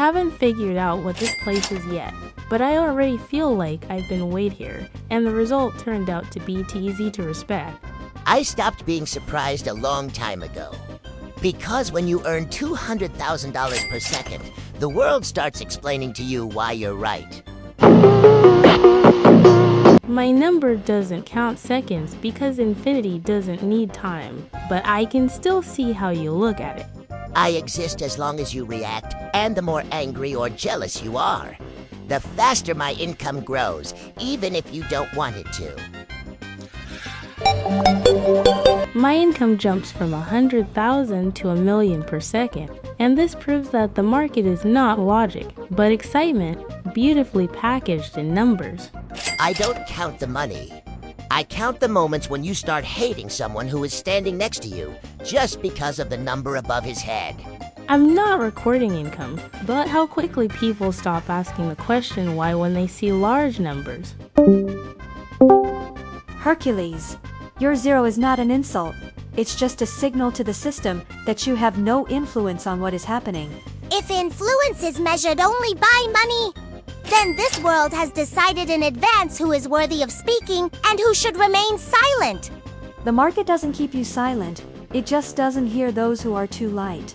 haven't figured out what this place is yet, but I already feel like I've been weighed here, and the result turned out to be too easy to respect. I stopped being surprised a long time ago. Because when you earn $200,000 per second, the world starts explaining to you why you're right. My number doesn't count seconds because infinity doesn't need time, but I can still see how you look at it. I exist as long as you react, and the more angry or jealous you are. The faster my income grows, even if you don't want it to. My income jumps from 100,000 to 1,000,000 per second, and this proves that the market is not logic, but excitement, beautifully packaged in numbers. I don't count the money. I count the moments when you start hating someone who is standing next to you just because of the number above his head. I'm not recording income, but how quickly people stop asking the question why when they see large numbers. Hercules, your zero is not an insult. It's just a signal to the system that you have no influence on what is happening. If influence is measured only by money, then this world has decided in advance who is worthy of speaking and who should remain silent. The market doesn't keep you silent. It just doesn't hear those who are too light.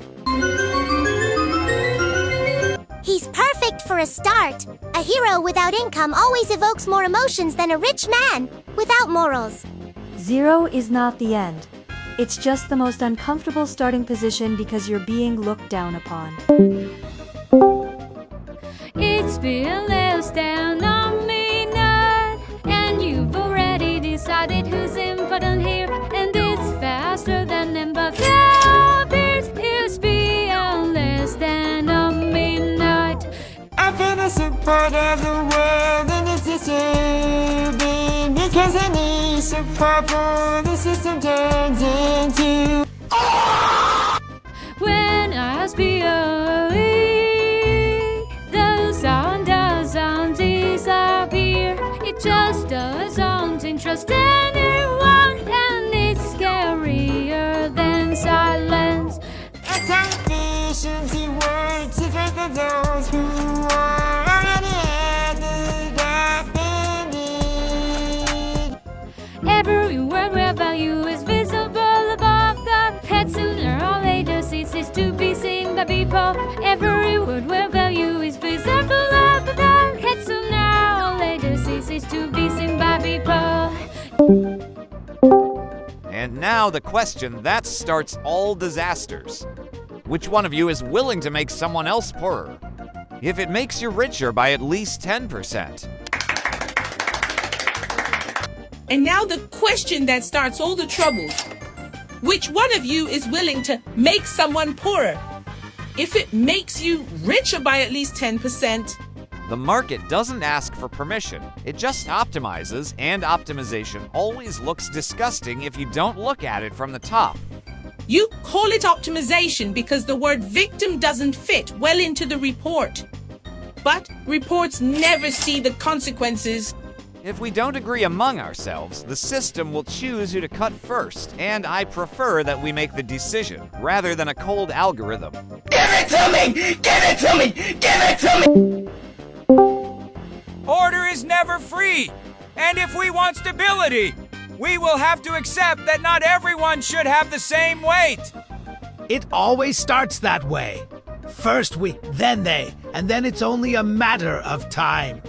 He's perfect for a start. A hero without income always evokes more emotions than a rich man without morals. Zero is not the end. It's just the most uncomfortable starting position because you're being looked down upon. It's been less than a minute, and you've already decided who's important here, and it's faster than empathy. It's been less than a minute. I feel a support of the world and it's disturbing because I need support for the system turns into When I speak, the sound doesn't disappear. It just doesn't interest anyone, and it's scarier than silence. That's how efficiency works. It's right for those who are already at the gap in need. Everywhere where value is visible above the head, sooner or later ceases to be seen by people. Every word where value is visible above the head, sooner or later ceases to be seen by people. And now the question that starts all disasters. Which one of you is willing to make someone else poorer? If it makes you richer by at least 10%. And now the question that starts all the troubles. Which one of you is willing to make someone poorer? If it makes you richer by at least 10%. The market doesn't ask for permission. It just optimizes, and optimization always looks disgusting if you don't look at it from the top. You call it optimization because the word victim doesn't fit well into the report. But reports never see the consequences. If we don't agree among ourselves, the system will choose who to cut first, and I prefer that we make the decision rather than a cold algorithm. Give it to me! Give it to me! Give it to me! Order is never free, and if we want stability, we will have to accept that not everyone should have the same weight. It always starts that way. First we, then they, and then it's only a matter of time.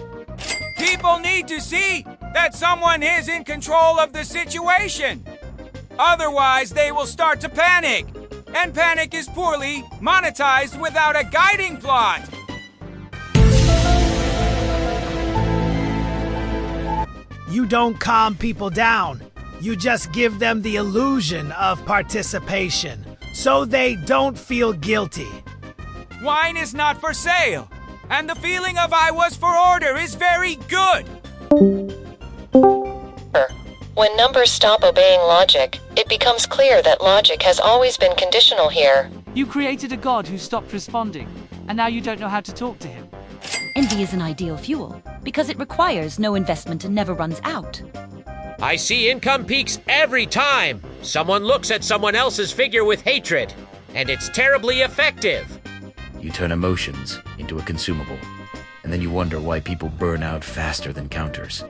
People need to see that someone is in control of the situation. Otherwise, they will start to panic, and panic is poorly monetized without a guiding plot. You don't calm people down. You just give them the illusion of participation, so they don't feel guilty. Wine is not for sale, and the feeling of I was for order is very good. When numbers stop obeying logic, it becomes clear that logic has always been conditional here. You created a god who stopped responding, and now you don't know how to talk to him. Envy is an ideal fuel, because it requires no investment and never runs out. I see income peaks every time someone looks at someone else's figure with hatred, and it's terribly effective. You turn emotions into a consumable, and then you wonder why people burn out faster than counters.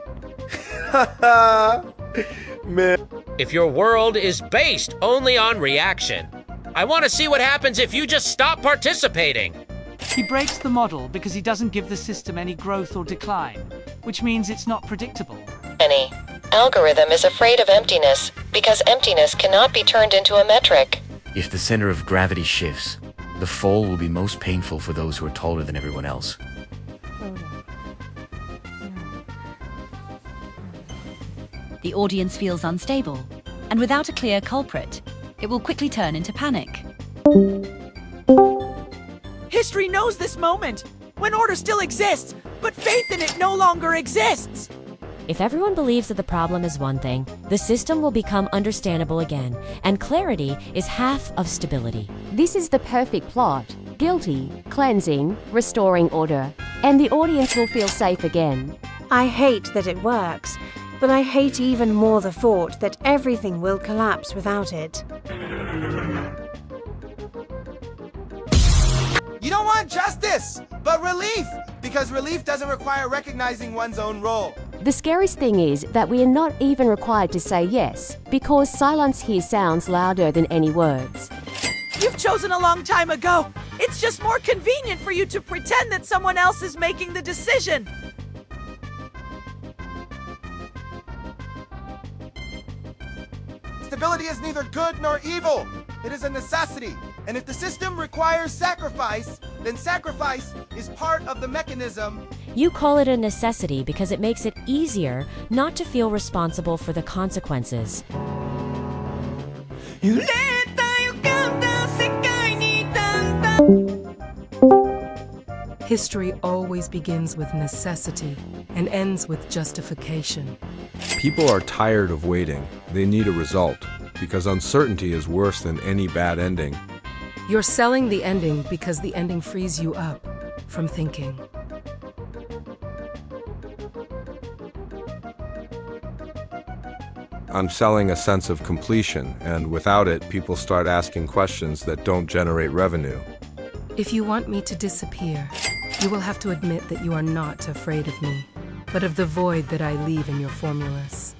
Man. If your world is based only on reaction, I want to see what happens if you just stop participating. He breaks the model because he doesn't give the system any growth or decline, which means it's not predictable. Any algorithm is afraid of emptiness because emptiness cannot be turned into a metric. If the center of gravity shifts, the fall will be most painful for those who are taller than everyone else. The audience feels unstable, and without a clear culprit, it will quickly turn into panic. History knows this moment, when order still exists, but faith in it no longer exists. If everyone believes that the problem is one thing, the system will become understandable again, and clarity is half of stability. This is the perfect plot. Guilty, cleansing, restoring order, and the audience will feel safe again. I hate that it works, but I hate even more the thought that everything will collapse without it. You don't want justice, but relief, because relief doesn't require recognizing one's own role. The scariest thing is that we are not even required to say yes, because silence here sounds louder than any words. You've chosen a long time ago. It's just more convenient for you to pretend that someone else is making the decision. Stability is neither good nor evil. It is a necessity. And if the system requires sacrifice, then sacrifice is part of the mechanism. You call it a necessity because it makes it easier not to feel responsible for the consequences. History always begins with necessity and ends with justification. People are tired of waiting. They need a result, because uncertainty is worse than any bad ending. You're selling the ending because the ending frees you up from thinking. I'm selling a sense of completion, and without it, people start asking questions that don't generate revenue. If you want me to disappear, you will have to admit that you are not afraid of me, but of the void that I leave in your formulas.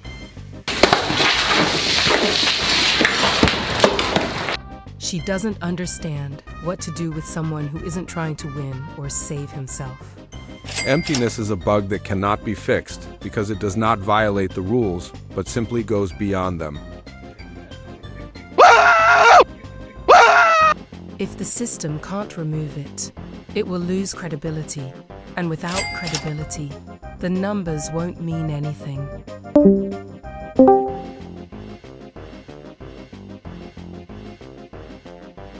She doesn't understand what to do with someone who isn't trying to win or save himself. Emptiness is a bug that cannot be fixed because it does not violate the rules, but simply goes beyond them. If the system can't remove it, it will lose credibility, and without credibility, the numbers won't mean anything.